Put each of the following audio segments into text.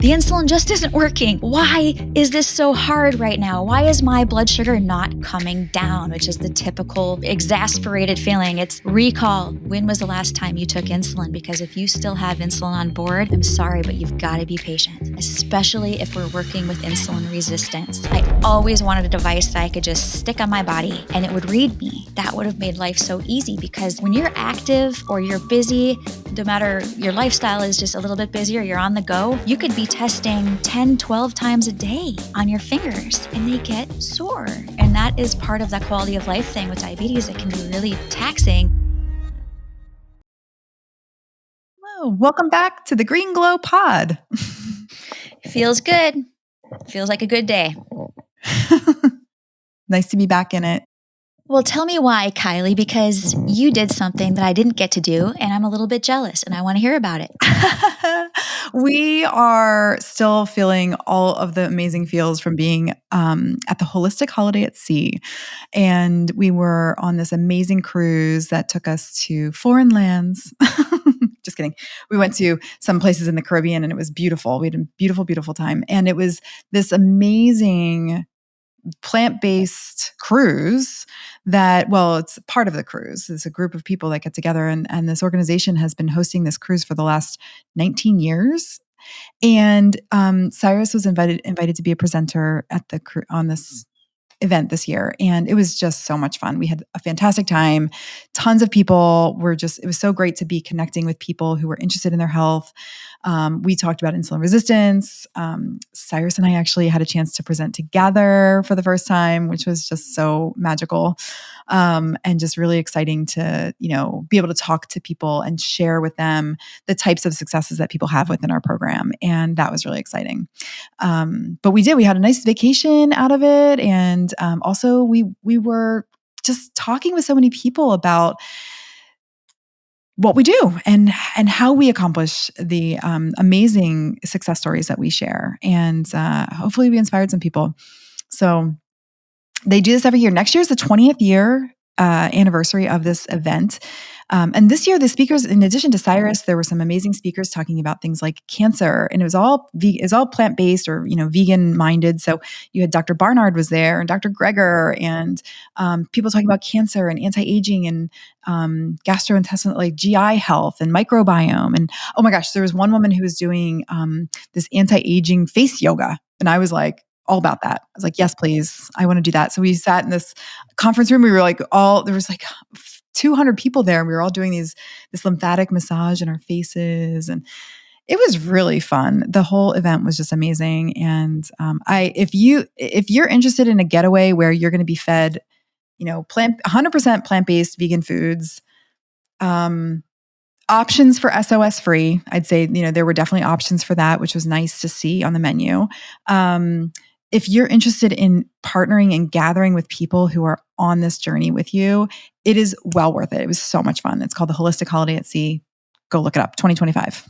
The insulin just isn't working. Why is this so hard right now? Why is my blood sugar not coming down? Which is the typical exasperated feeling. It's recall. When was the last time you took insulin? Because if you still have insulin on board, I'm sorry, but you've got to be patient, especially if we're working with insulin resistance. I always wanted a device that I could just stick on my body and it would read me. That would have made life so easy, because when you're active or you're busy, no matter your lifestyle is just a little bit busier, you're on the go, you could be testing 10, 12 times a day on your fingers and they get sore. And that is part of that quality of life thing with diabetes. It can be really taxing. Hello, welcome back to the Green Glow Pod. Feels good. Feels like a good day. Nice to be back in it. Well, tell me why, Kylie, because you did something that I didn't get to do, and I'm a little bit jealous, and I want to hear about it. We are still feeling all of the amazing feels from being at the Holistic Holiday at Sea. And we were on this amazing cruise that took us to foreign lands. Just kidding. We went to some places in the Caribbean and it was beautiful. We had a beautiful, beautiful time. And it was this amazing plant-based cruise that, well, it's part of the cruise. It's a group of people that get together, and this organization has been hosting this cruise for the last 19 years. And Cyrus was invited to be a presenter at the on this event this year. And it was just so much fun. We had a fantastic time. Tons of people it was so great to be connecting with people who were interested in their health. We talked about insulin resistance. Cyrus and I actually had a chance to present together for the first time, which was just so magical. And just really exciting to, be able to talk to people and share with them the types of successes that people have within our program. And that was really exciting. But we had a nice vacation out of it. And also we were just talking with so many people about what we do and how we accomplish the amazing success stories that we share. And hopefully we inspired some people. So they do this every year. Next year is the 20th year anniversary of this event. And this year, the speakers, in addition to Cyrus, there were some amazing speakers talking about things like cancer, and it was all plant-based or vegan-minded. So you had Dr. Barnard was there, and Dr. Greger, and people talking about cancer and anti-aging and gastrointestinal, like GI health and microbiome. And oh my gosh, there was one woman who was doing this anti-aging face yoga, and I was like, all about that. I was like, yes, please. I want to do that. So we sat in this conference room. We were like there was like 200 people there, and we were all doing this lymphatic massage in our faces. And it was really fun. The whole event was just amazing. And if you're interested in a getaway where you're going to be fed, 100% plant-based vegan foods, options for SOS free, I'd say, there were definitely options for that, which was nice to see on the menu. If you're interested in partnering and gathering with people who are on this journey with you, it is well worth it. It was so much fun. It's called the Holistic Holiday at Sea. Go look it up, 2025.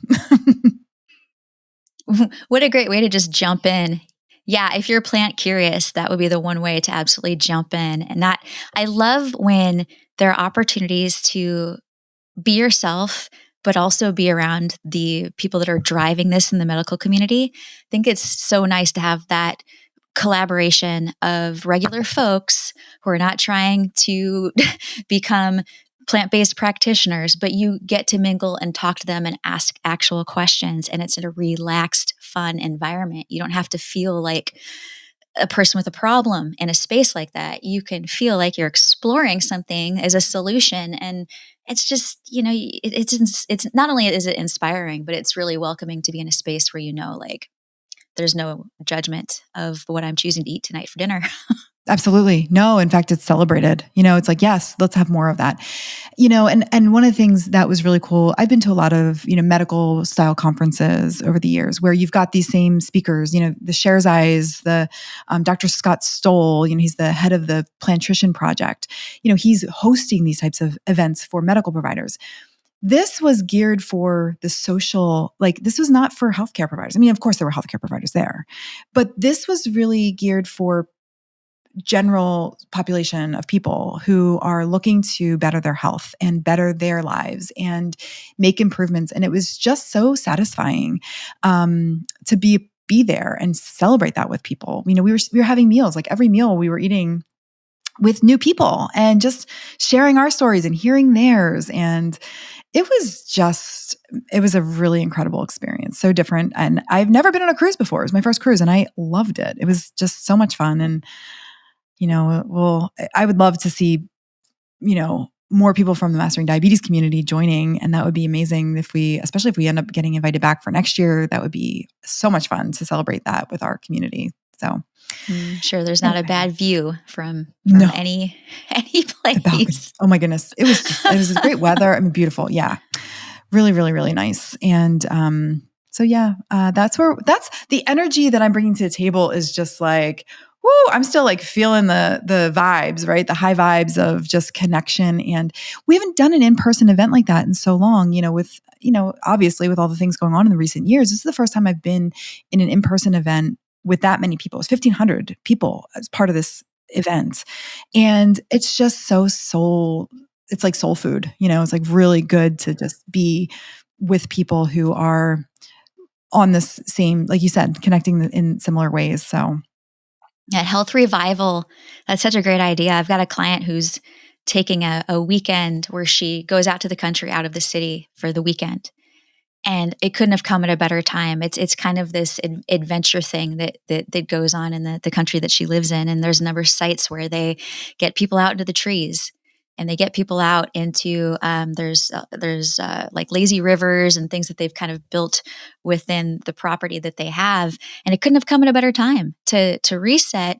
What a great way to just jump in. Yeah, if you're plant curious, that would be the one way to absolutely jump in. And that, I love when there are opportunities to be yourself, but also be around the people that are driving this in the medical community. I think it's so nice to have that collaboration of regular folks who are not trying to become plant-based practitioners, but you get to mingle and talk to them and ask actual questions. And it's in a relaxed, fun environment. You don't have to feel like a person with a problem in a space like that. You can feel like you're exploring something as a solution. And it's just, it's not only is it inspiring, but it's really welcoming to be in a space where, there's no judgment of what I'm choosing to eat tonight for dinner. Absolutely. No, in fact, it's celebrated. It's like, yes, let's have more of that. And one of the things that was really cool, I've been to a lot of, medical style conferences over the years where you've got these same speakers, the Sharezies, the Dr. Scott Stoll, he's the head of the Plantrition Project. He's hosting these types of events for medical providers. This was geared for the social, this was not for healthcare providers. I mean, of course there were healthcare providers there, but this was really geared for general population of people who are looking to better their health and better their lives and make improvements. And it was just so satisfying to be there and celebrate that with people. You know, we were having meals, like every meal we were eating with new people and just sharing our stories and hearing theirs. And it was a really incredible experience. So different. And I've never been on a cruise before. It was my first cruise and I loved it. It was just so much fun. And, you know, well, I would love to see, you know, more people from the Mastering Diabetes community joining. And that would be amazing especially if we end up getting invited back for next year. That would be so much fun to celebrate that with our community. So Sure, there's not a anyway, bad view from no, any the balcony. place. Oh my goodness. It was great weather. I mean, beautiful. Yeah. Really, really, really nice. And so yeah, that's the energy that I'm bringing to the table is just like, whoo, I'm still like feeling the vibes, right? The high vibes of just connection. And we haven't done an in-person event like that in so long, you know, obviously with all the things going on in the recent years. This is the first time I've been in an in-person event with that many people. It was 1,500 people as part of this event. And it's just it's like soul food, you know, it's like really good to just be with people who are on this same, like you said, connecting in similar ways. So Yeah, health revival. That's such a great idea. I've got a client who's taking a weekend where she goes out to the country, out of the city for the weekend. And it couldn't have come at a better time. It's kind of this adventure thing that goes on in the country that she lives in. And there's a number of sites where they get people out into the trees, and they get people out into there's like lazy rivers and things that they've kind of built within the property that they have. And it couldn't have come at a better time to reset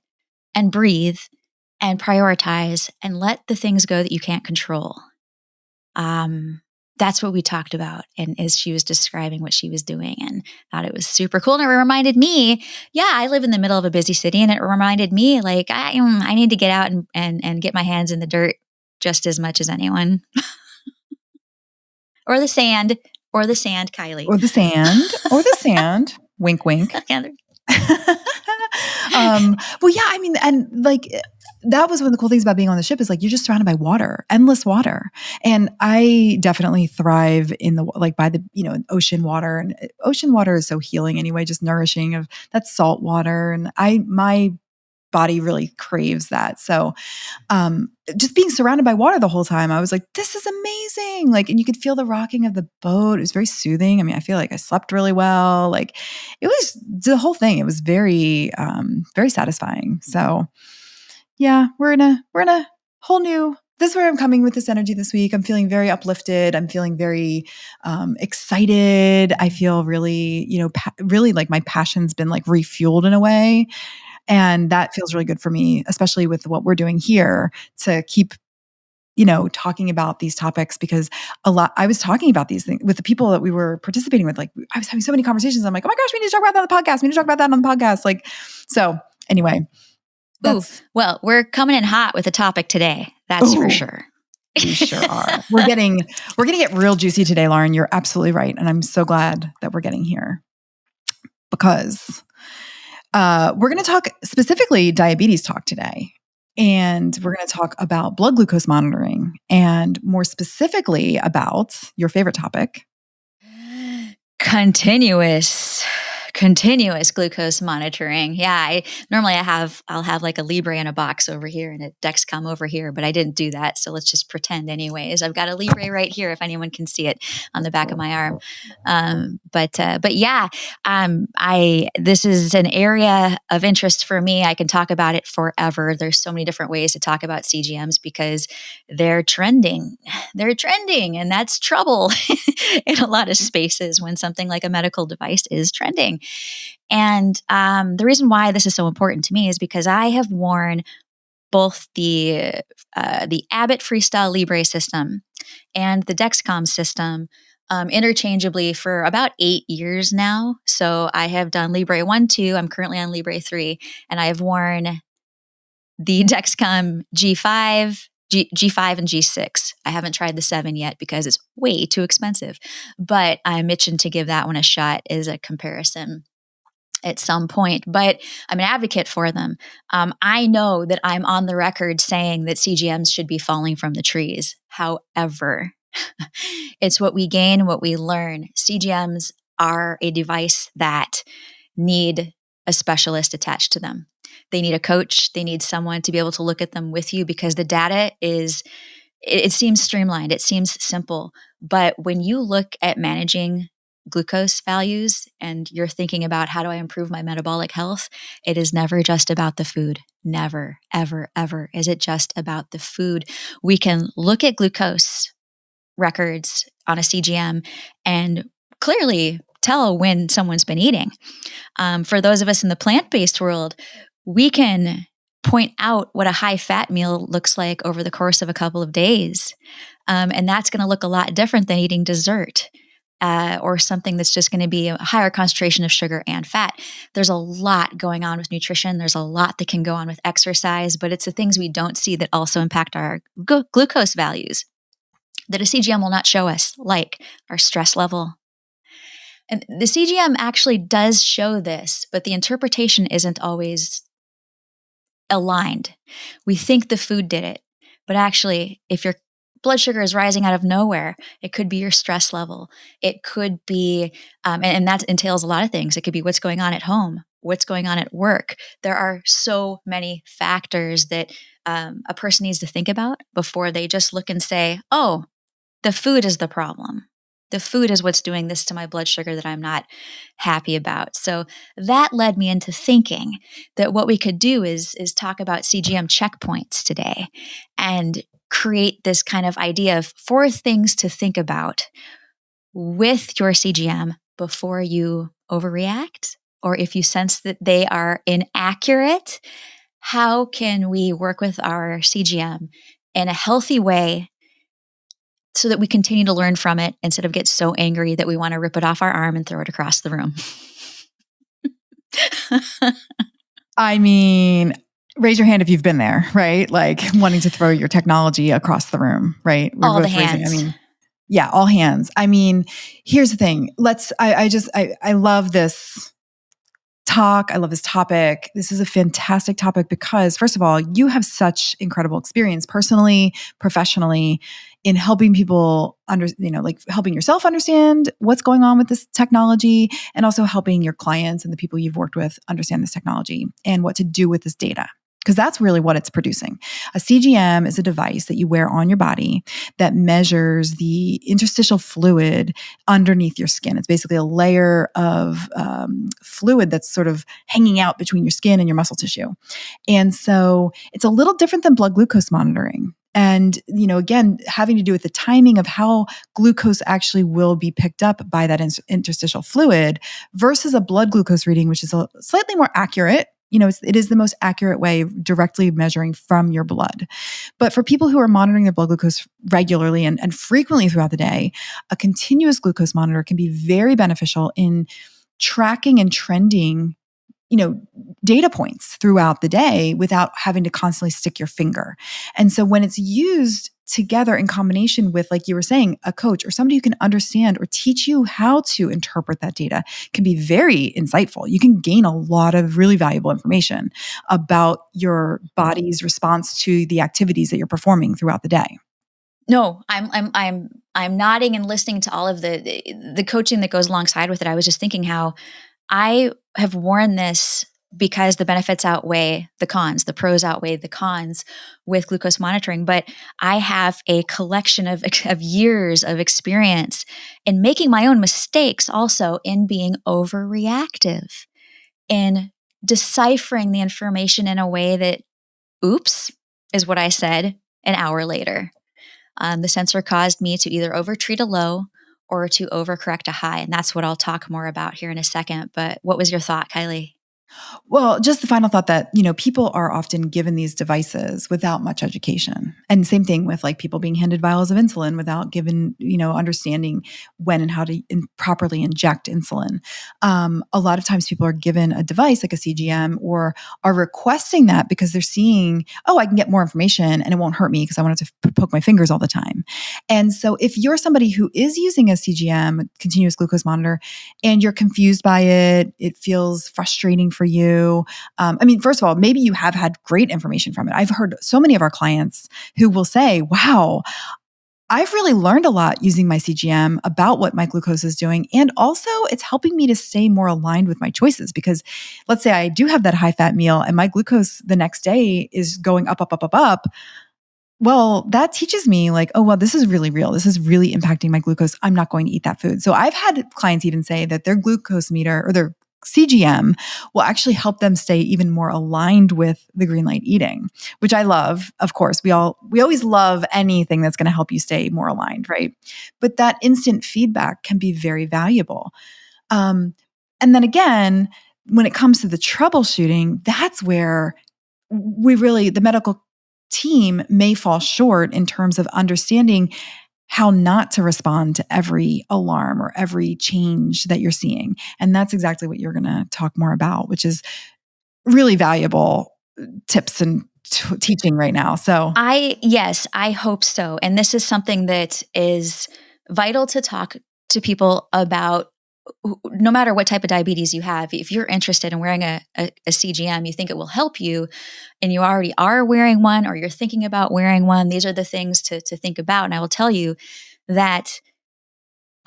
and breathe and prioritize and let the things go that you can't control. That's what we talked about. And as she was describing what she was doing, and thought it was super cool. And it reminded me, yeah, I live in the middle of a busy city, and it reminded me like, I need to get out and get my hands in the dirt just as much as anyone. or the sand, Kylie. or the sand, wink, wink. Well, yeah, I mean, and like, that was one of the cool things about being on the ship is like, you're just surrounded by water, endless water. And I definitely thrive by the, you know, ocean water, and ocean water is so healing anyway, just nourishing of that salt water. And my body really craves that. So, just being surrounded by water the whole time, I was like, this is amazing. Like, and you could feel the rocking of the boat. It was very soothing. I mean, I feel like I slept really well. Like, it was the whole thing. It was very, very satisfying. So yeah, we're in a whole new, this is where I'm coming with this energy this week. I'm feeling very uplifted. I'm feeling very excited. I feel really, you know, really like my passion's been like refueled in a way. And that feels really good for me, especially with what we're doing here to keep, you know, talking about these topics, because I was talking about these things with the people that we were participating with. Like, I was having so many conversations. I'm like, oh my gosh, we need to talk about that on the podcast. We need to talk about that on the podcast. Like, so anyway, well, we're coming in hot with a topic today. That's for sure. We sure are. We're going to get real juicy today, Lauren. You're absolutely right. And I'm so glad that we're getting here, because we're going to talk specifically diabetes talk today. And we're going to talk about blood glucose monitoring, and more specifically about your favorite topic, continuous glucose monitoring. Yeah, I'll have like a Libre in a box over here and a Dexcom over here, but I didn't do that. So let's just pretend anyways. I've got a Libre right here if anyone can see it on the back of my arm. But yeah, this is an area of interest for me. I can talk about it forever. There's so many different ways to talk about CGMs because they're trending. And that's trouble in a lot of spaces when something like a medical device is trending. And the reason why this is so important to me is because I have worn both the Abbott Freestyle Libre system and the Dexcom system interchangeably for about 8 years now. So I have done Libre 1, 2. I'm currently on Libre 3, and I have worn the Dexcom G5, G5 and G6. I haven't tried the 7 yet because it's way too expensive, but I'm itching to give that one a shot as a comparison. at some point, but I'm an advocate for them. I know that I'm on the record saying that CGMs should be falling from the trees. However, it's what we gain, what we learn. CGMs are a device that need a specialist attached to them. They need a coach. They need someone to be able to look at them with you, because the data is, it seems streamlined, it seems simple. But when you look at managing glucose values and you're thinking about, how do I improve my metabolic health? It is never just about the food. Never, ever, ever is it just about the food. We can look at glucose records on a CGM and clearly tell when someone's been eating. For those of us in the plant-based world, we can point out what a high-fat meal looks like over the course of a couple of days. And that's going to look a lot different than eating dessert, or something that's just going to be a higher concentration of sugar and fat. There's a lot going on with nutrition. There's a lot that can go on with exercise, but it's the things we don't see that also impact our glucose values that a CGM will not show us, like our stress level. And the CGM actually does show this, but the interpretation isn't always aligned. We think the food did it, but actually, if your blood sugar is rising out of nowhere, it could be your stress level. It could be, and that entails a lot of things. It could be what's going on at home, what's going on at work. There are so many factors that a person needs to think about before they just look and say, oh, the food is the problem. The food is what's doing this to my blood sugar that I'm not happy about. So that led me into thinking that what we could do is talk about CGM checkpoints today and create this kind of idea of 4 things to think about with your CGM before you overreact, or if you sense that they are inaccurate. How can we work with our CGM in a healthy way so that we continue to learn from it instead of get so angry that we want to rip it off our arm and throw it across the room? I mean, raise your hand if you've been there, right? Like wanting to throw your technology across the room, right? We're All the both raising, hands. yeah, all hands. I mean, here's the thing. I love this talk. I love this topic. This is a fantastic topic because, first of all, you have such incredible experience personally, professionally, in helping people like helping yourself understand what's going on with this technology, and also helping your clients and the people you've worked with understand this technology and what to do with this data. Because that's really what it's producing. A CGM is a device that you wear on your body that measures the interstitial fluid underneath your skin. It's basically a layer of fluid that's sort of hanging out between your skin and your muscle tissue. And so it's a little different than blood glucose monitoring. And, again, having to do with the timing of how glucose actually will be picked up by that interstitial fluid versus a blood glucose reading, which is slightly more accurate. It is the most accurate way of directly measuring from your blood. But for people who are monitoring their blood glucose regularly and frequently throughout the day, a continuous glucose monitor can be very beneficial in tracking and trending data points throughout the day without having to constantly stick your finger. And so when it's used together in combination with, like you were saying, a coach or somebody who can understand or teach you how to interpret that data, can be very insightful. You can gain a lot of really valuable information about your body's response to the activities that you're performing throughout the day. No, I'm nodding and listening to all of the coaching that goes alongside with it. I was just thinking how I have worn this because the benefits outweigh the cons. The pros outweigh the cons with glucose monitoring. But I have a collection of years of experience in making my own mistakes, also in being overreactive, in deciphering the information in a way that, oops, is what I said an hour later. The sensor caused me to either overtreat a low or to overcorrect a high. And that's what I'll talk more about here in a second. But what was your thought, Kylie? Well, just the final thought that, people are often given these devices without much education. And same thing with like people being handed vials of insulin without given, understanding when and how to properly inject insulin. A lot of times people are given a device like a CGM or are requesting that because they're seeing, oh, I can get more information and it won't hurt me because I want to poke my fingers all the time. And so if you're somebody who is using a CGM, continuous glucose monitor, and you're confused by it, it feels frustrating for you. First of all, maybe you have had great information from it. I've heard so many of our clients who will say, wow, I've really learned a lot using my CGM about what my glucose is doing. And also, it's helping me to stay more aligned with my choices because let's say I do have that high fat meal and my glucose the next day is going up, up, up, up, up. Well, that teaches me like, oh, well, this is really real. This is really impacting my glucose. I'm not going to eat that food. So I've had clients even say that their glucose meter or their CGM will actually help them stay even more aligned with the green light eating, which I love. Of course, we always love anything that's going to help you stay more aligned, right? But that instant feedback can be very valuable. And then again, when it comes to the troubleshooting, that's where the medical team may fall short in terms of understanding how not to respond to every alarm or every change that you're seeing. And that's exactly what you're going to talk more about, which is really valuable tips and teaching right now. So, Yes, I hope so. And this is something that is vital to talk to people about no matter what type of diabetes you have. If you're interested in wearing a CGM, you think it will help you, and you already are wearing one or you're thinking about wearing one, these are the things to think about. And I will tell you that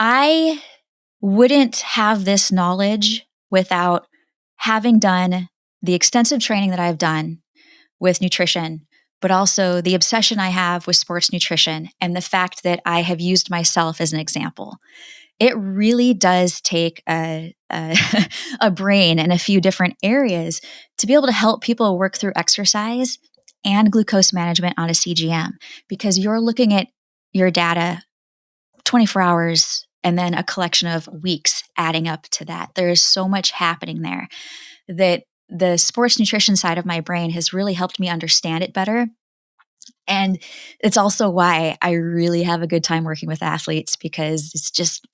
I wouldn't have this knowledge without having done the extensive training that I've done with nutrition, but also the obsession I have with sports nutrition and the fact that I have used myself as an example. It really does take a brain in a few different areas to be able to help people work through exercise and glucose management on a CGM because you're looking at your data 24 hours and then a collection of weeks adding up to that. There is so much happening there that the sports nutrition side of my brain has really helped me understand it better. And it's also why I really have a good time working with athletes because it's just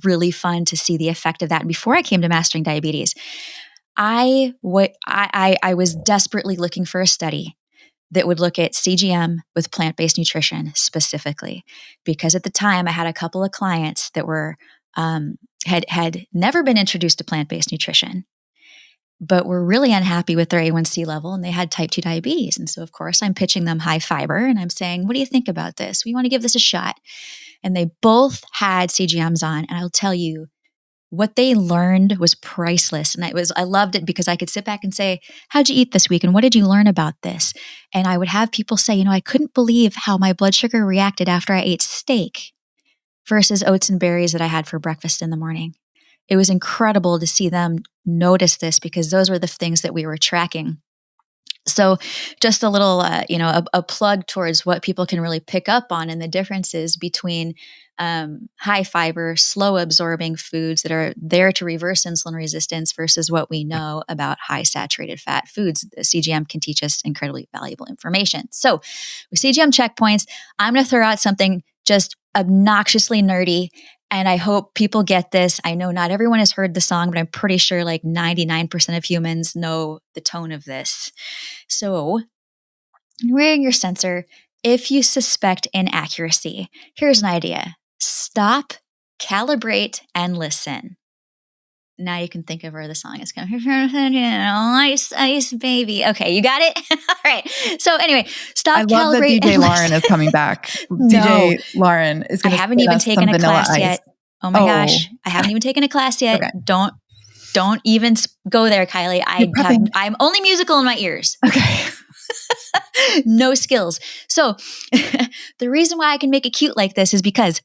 really fun to see the effect of that. And before I came to Mastering Diabetes, I was desperately looking for a study that would look at CGM with plant-based nutrition specifically, because at the time I had a couple of clients that were had never been introduced to plant-based nutrition, but were really unhappy with their A1C level and they had type 2 diabetes. And so, of course, I'm pitching them high fiber and I'm saying, what do you think about this? We want to give this a shot. And they both had CGMs on. And I'll tell you, what they learned was priceless. And I loved it because I could sit back and say, how'd you eat this week? And what did you learn about this? And I would have people say, I couldn't believe how my blood sugar reacted after I ate steak versus oats and berries that I had for breakfast in the morning. It was incredible to see them notice this because those were the things that we were tracking. So just a little, a plug towards what people can really pick up on and the differences between high fiber, slow absorbing foods that are there to reverse insulin resistance versus what we know about high saturated fat foods. The CGM can teach us incredibly valuable information. So with CGM checkpoints, I'm going to throw out something just obnoxiously nerdy. And I hope people get this. I know not everyone has heard the song, but I'm pretty sure like 99% of humans know the tone of this. So, wearing your sensor, if you suspect inaccuracy, here's an idea. Stop, calibrate, and listen. Now you can think of where the song is coming from. Ice, ice, baby. Okay, you got it? All right. So anyway, stop, I love that calibrate, DJ and Lauren listen. is coming back. No, DJ Lauren is I going to haven't spit even us some taken a vanilla class ice. yet. Oh my gosh, I haven't even taken a class yet. Okay. Don't even go there, Kylie. You're prepping. I'm only musical in my ears. Okay. No skills. So the reason why I can make it cute like this is because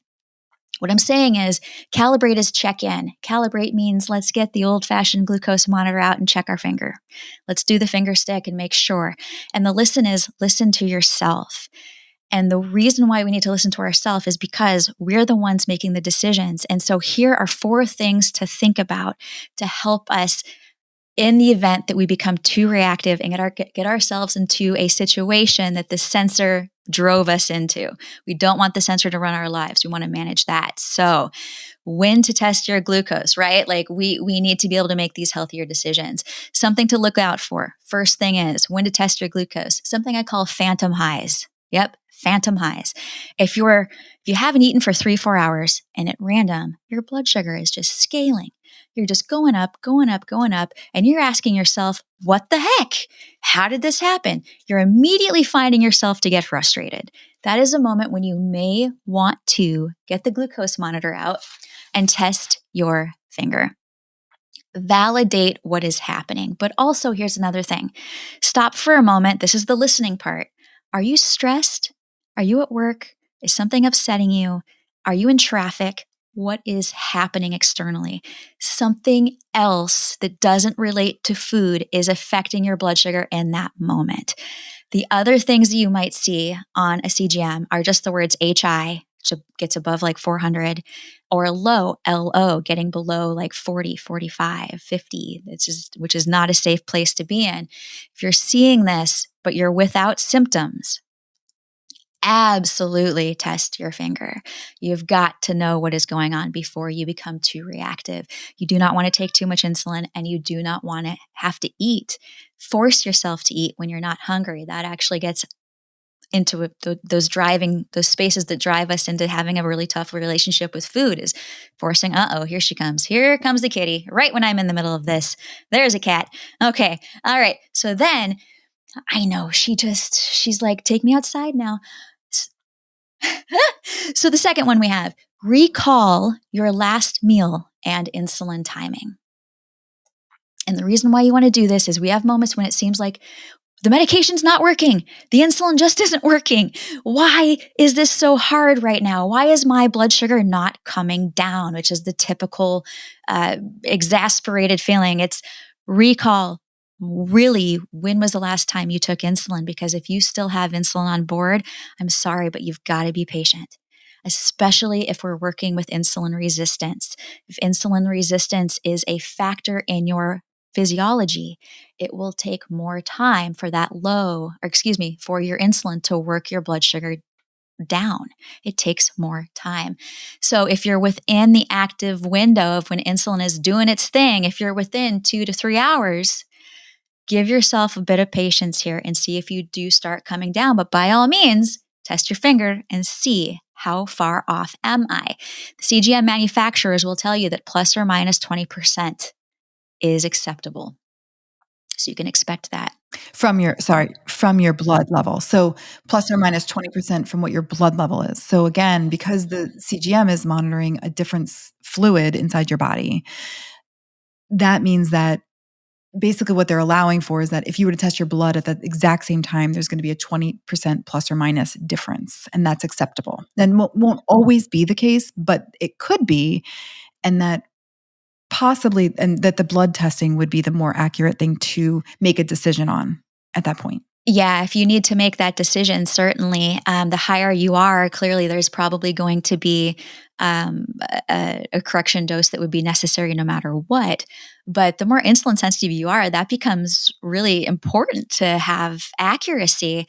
what I'm saying is calibrate is check in. Calibrate means let's get the old fashioned glucose monitor out and check our finger. Let's do the finger stick and make sure. And the listen is listen to yourself. And the reason why we need to listen to ourselves is because we're the ones making the decisions. And so here are 4 things to think about to help us in the event that we become too reactive and get ourselves into a situation that the sensor drove us into. We don't want the sensor to run our lives. We want to manage that. So, when to test your glucose, right? Like we need to be able to make these healthier decisions. Something to look out for. First thing is when to test your glucose. Something I call phantom highs. Yep, phantom highs. If you haven't eaten for 3-4 hours and at random, your blood sugar is just scaling. You're just going up, going up, going up, and you're asking yourself, what the heck? How did this happen? You're immediately finding yourself to get frustrated. That is a moment when you may want to get the glucose monitor out and test your finger. Validate what is happening. But also, here's another thing, stop for a moment. This is the listening part. Are you stressed? Are you at work? Is something upsetting you? Are you in traffic? What is happening externally? Something else that doesn't relate to food is affecting your blood sugar in that moment. The other things that you might see on a CGM are just the words HI, which gets above like 400, or low, LO, getting below like 40, 45, 50, which is not a safe place to be in. If you're seeing this, but you're without symptoms, absolutely test your finger. You've got to know what is going on before you become too reactive. You do not want to take too much insulin, and you do not want to have to eat. Force yourself to eat when you're not hungry. That actually gets into those spaces that drive us into having a really tough relationship with food, is forcing, here she comes. Here comes the kitty right when I'm in the middle of this. There's a cat. Okay. All right. So then I know she's like, take me outside now. So the second one we have, recall your last meal and insulin timing. And the reason why you want to do this is we have moments when it seems like the medication's not working. The insulin just isn't working. Why is this so hard right now? Why is my blood sugar not coming down? Which is the typical exasperated feeling. It's recall. Really, when was the last time you took insulin? Because if you still have insulin on board, I'm sorry, but you've got to be patient, especially if we're working with insulin resistance. If insulin resistance is a factor in your physiology, it will take more time for for your insulin to work your blood sugar down. It takes more time. So if you're within the active window of when insulin is doing its thing, if you're within 2 to 3 hours, give yourself a bit of patience here and see if you do start coming down. But by all means, test your finger and see, how far off am I? The CGM manufacturers will tell you that plus or minus 20% is acceptable. So you can expect that. From your blood level. So plus or minus 20% from what your blood level is. So again, because the CGM is monitoring a different fluid inside your body, that means that basically what they're allowing for is that if you were to test your blood at the exact same time, there's going to be a 20% plus or minus difference, and that's acceptable. And won't always be the case, but it could be, and that possibly, and that the blood testing would be the more accurate thing to make a decision on at that point. Yeah, if you need to make that decision, certainly, the higher you are, clearly there's probably going to be a correction dose that would be necessary no matter what. But the more insulin sensitive you are, that becomes really important to have accuracy,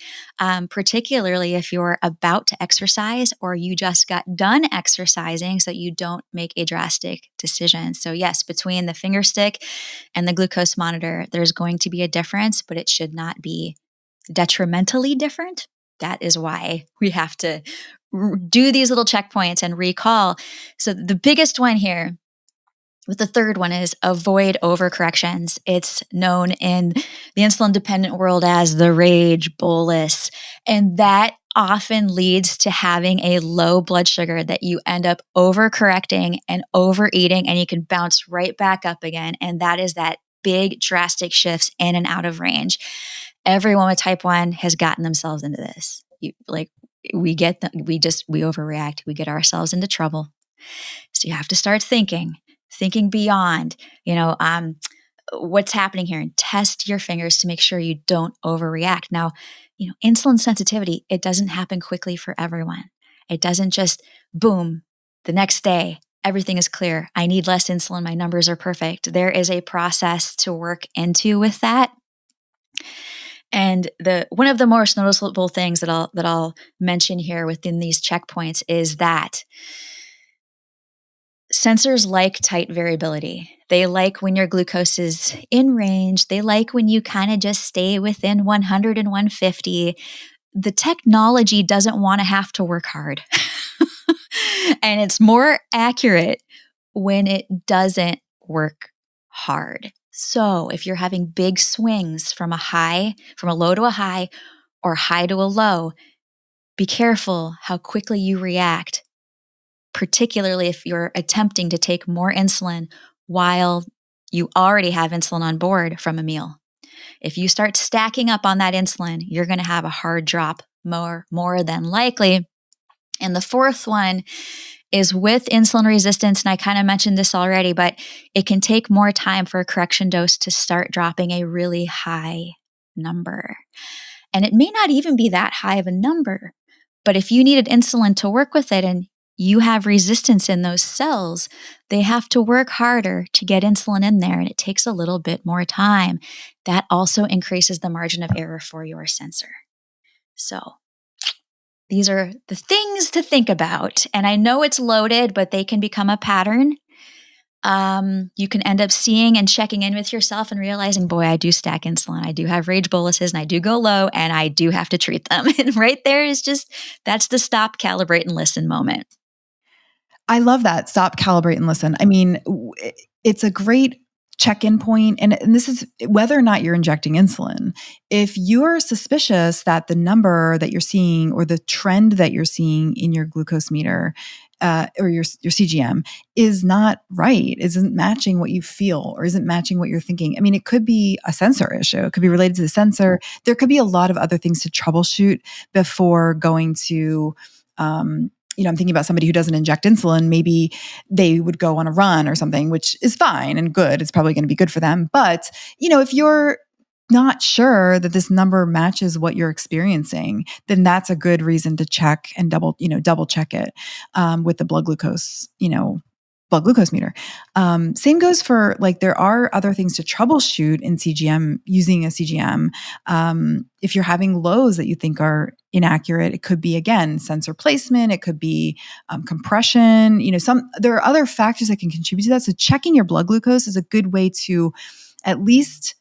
particularly if you're about to exercise or you just got done exercising, so that you don't make a drastic decision. So yes, between the finger stick and the glucose monitor, there's going to be a difference, but it should not be detrimentally different. That is why we have to do these little checkpoints and recall. So the biggest one here with the third one is avoid overcorrections. It's known in the insulin dependent world as the rage bolus. And that often leads to having a low blood sugar that you end up overcorrecting and overeating, and you can bounce right back up again. And that is that big drastic shifts in and out of range. Everyone with type 1 has gotten themselves into this. We overreact. We get ourselves into trouble. So you have to start thinking beyond, what's happening here, and test your fingers to make sure you don't overreact. Now, insulin sensitivity, it doesn't happen quickly for everyone. It doesn't just boom the next day. everything is clear. I need less insulin. My numbers are perfect. There is a process to work into with that. And the one of the most noticeable things that I'll mention here within these checkpoints is that sensors like tight variability. They like when your glucose is in range. They like when you kind of just stay within 100 and 150. The technology doesn't want to have to work hard. And it's more accurate when it doesn't work hard. So if you're having big swings from a low to a high or high to a low, be careful how quickly you react, particularly if you're attempting to take more insulin while you already have insulin on board from a meal. If you start stacking up on that insulin, you're going to have a hard drop more than likely. And the fourth one is with insulin resistance. And I kind of mentioned this already, but it can take more time for a correction dose to start dropping a really high number. And it may not even be that high of a number, but if you needed insulin to work with it and you have resistance in those cells, they have to work harder to get insulin in there, and it takes a little bit more time. That also increases the margin of error for your sensor. So these are the things to think about. And I know it's loaded, but they can become a pattern. You can end up seeing and checking in with yourself and realizing, boy, I do stack insulin. I do have rage boluses and I do go low and I do have to treat them. And right there is that's the stop, calibrate, and listen moment. I love that. Stop, calibrate, and listen. I mean, it's a great check-in point. And this is whether or not you're injecting insulin. If you're suspicious that the number that you're seeing or the trend that you're seeing in your glucose meter or your CGM is not right, isn't matching what you feel or isn't matching what you're thinking. I mean, it could be a sensor issue. It could be related to the sensor. There could be a lot of other things to troubleshoot before going to I'm thinking about somebody who doesn't inject insulin. Maybe they would go on a run or something, which is fine and good. It's probably going to be good for them. But, if you're not sure that this number matches what you're experiencing, then that's a good reason to check and double check it with the blood glucose meter. Same goes for there are other things to troubleshoot in CGM using a CGM. If you're having lows that you think are inaccurate, it could be, again, sensor placement. It could be compression. There are other factors that can contribute to that. So checking your blood glucose is a good way to at least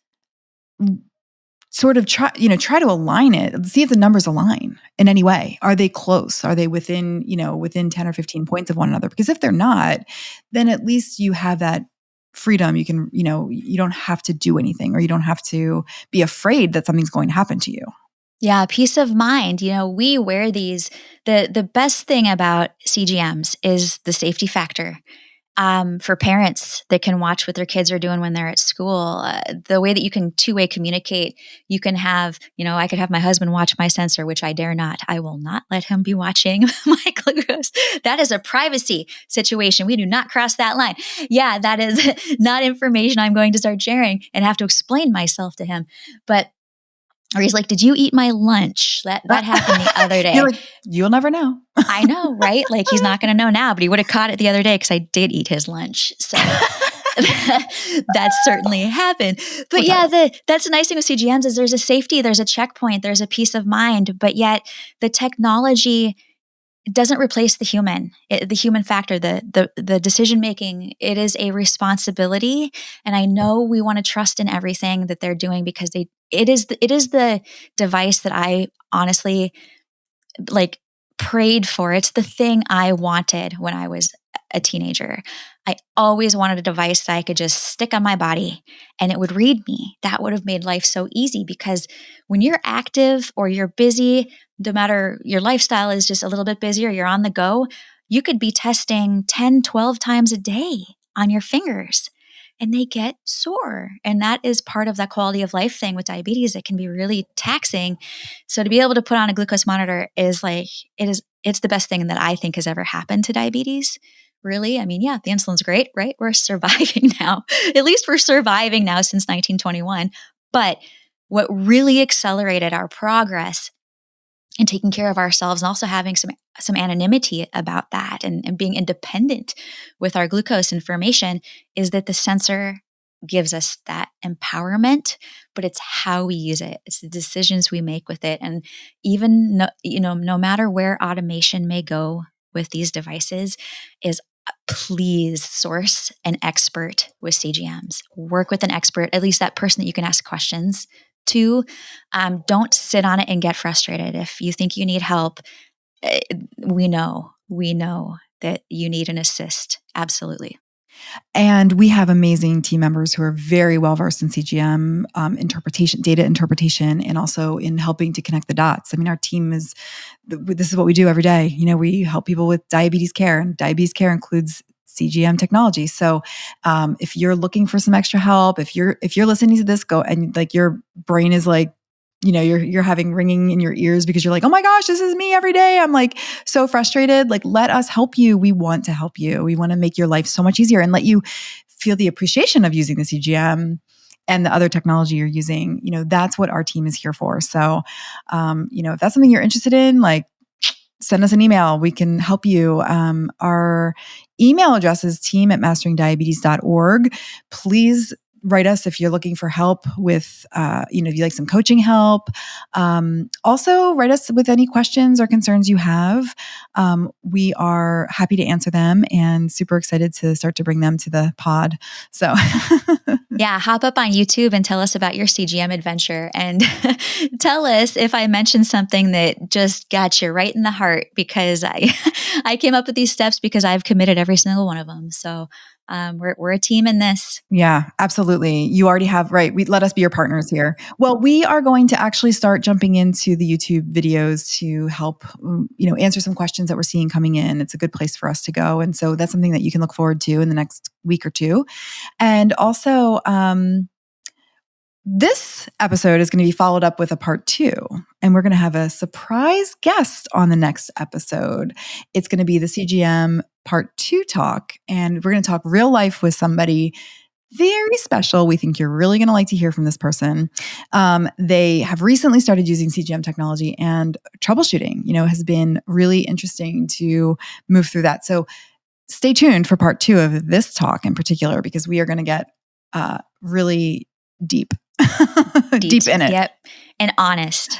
sort of try to align it, see if the numbers align in any way. Are they close? Are they within 10 or 15 points of one another? Because if they're not, then at least you have that freedom. You can, you don't have to do anything, or you don't have to be afraid that something's going to happen to you. Yeah, peace of mind. We wear these. The best thing about CGMs is the safety factor. For parents that can watch what their kids are doing when they're at school, the way that you can two-way communicate, you can have, I could have my husband watch my sensor, which I dare not. I will not let him be watching my glucose. That is a privacy situation. We do not cross that line. Yeah, that is not information I'm going to start sharing and have to explain myself to him. Or he's like, did you eat my lunch? That happened the other day. You're like, you'll never know. I know, right? Like, he's not going to know now, but he would have caught it the other day because I did eat his lunch. So that certainly happened. But that's the nice thing with CGMs is there's a safety, there's a checkpoint, there's a peace of mind, but yet the technology doesn't replace the human factor, the decision-making. It is a responsibility. And I know we want to trust in everything that they're doing because it is the device that I honestly prayed for. It's the thing I wanted when I was a teenager. I always wanted a device that I could just stick on my body and it would read me. That would have made life so easy because when you're active or you're busy, no matter your lifestyle is just a little bit busier, you're on the go, you could be testing 10, 12 times a day on your fingers and they get sore. And that is part of that quality of life thing with diabetes. It can be really taxing. So to be able to put on a glucose monitor is it's the best thing that I think has ever happened to diabetes. Really? I mean, yeah, the insulin's great, right? We're surviving now. At least we're surviving now since 1921. But what really accelerated our progress and taking care of ourselves, and also having some anonymity about that, and being independent with our glucose information, is that the sensor gives us that empowerment, but it's how we use it. It's the decisions we make with it. And even no matter where automation may go with these devices, is please source an expert with CGMs. Work with an expert, at least that person that you can ask questions to. Don't sit on it and get frustrated. If you think you need help, we know that you need an assist. Absolutely. And we have amazing team members who are very well versed in CGM interpretation, data interpretation, and also in helping to connect the dots. I mean, our team this is what we do every day. We help people with diabetes care, and diabetes care includes CGM technology. So, if you're looking for some extra help, if you're listening to this, go and like your brain is like, you're having ringing in your ears because you're like, oh my gosh, this is me every day. I'm like so frustrated. Like, let us help you. We want to help you. We want to make your life so much easier and let you feel the appreciation of using the CGM and the other technology you're using. That's what our team is here for. So, if that's something you're interested in, like, send us an email. We can help you. Our email address is team@masteringdiabetes.org. Please write us if you're looking for help with, if you like some coaching help. Also, write us with any questions or concerns you have. We are happy to answer them and super excited to start to bring them to the pod. So, yeah, hop up on YouTube and tell us about your CGM adventure, and tell us if I mentioned something that just got you right in the heart, because I came up with these steps because I've committed every single one of them. So, we're a team in this. Yeah, absolutely. You already have, right. Let us be your partners here. Well, we are going to actually start jumping into the YouTube videos to help, answer some questions that we're seeing coming in. It's a good place for us to go. And so that's something that you can look forward to in the next week or two. And also, this episode is going to be followed up with a part 2, and we're going to have a surprise guest on the next episode. It's going to be the CGM part 2 talk, and we're going to talk real life with somebody very special. We think you're really going to like to hear from this person. They have recently started using CGM technology, and troubleshooting, has been really interesting to move through that. So stay tuned for part 2 of this talk in particular, because we are going to get really deep. Deep in it. Yep. And honest.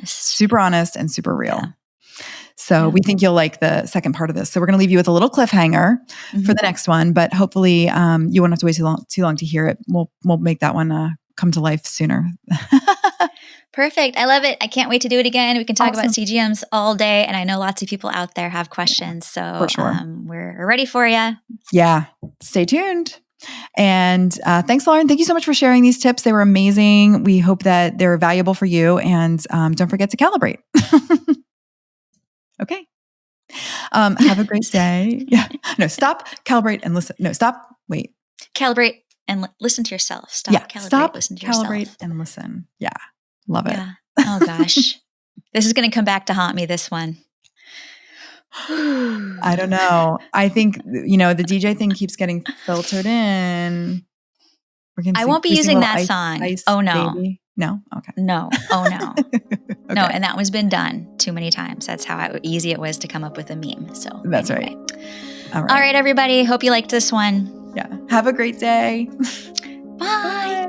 Super honest and super real. Yeah. So we think you'll like the second part of this. So we're going to leave you with a little cliffhanger for the next one, but hopefully you won't have to wait too long to hear it. We'll make that one come to life sooner. Perfect. I love it. I can't wait to do it again. We can talk about CGMs all day, and I know lots of people out there have questions. So for sure. We're ready for you. Yeah. Stay tuned. And thanks, Lauren. Thank you so much for sharing these tips. They were amazing. We hope that they're valuable for you. And don't forget to calibrate. Okay. Have a great day. Yeah. No, stop, calibrate, and listen. No, stop. Wait. Calibrate and listen to yourself. Stop, listen to yourself. Calibrate, and listen. Yeah. Love it. Yeah. Oh, gosh. This is going to come back to haunt me, this one. I don't know. I think, the DJ thing keeps getting filtered in. I won't be using that song. Oh, no. Baby. No? Okay. No. Oh, no. Okay. No, and that one's been done too many times. That's how easy it was to come up with a meme. So that's anyway. Right. All right, everybody. Hope you liked this one. Yeah. Have a great day. Bye.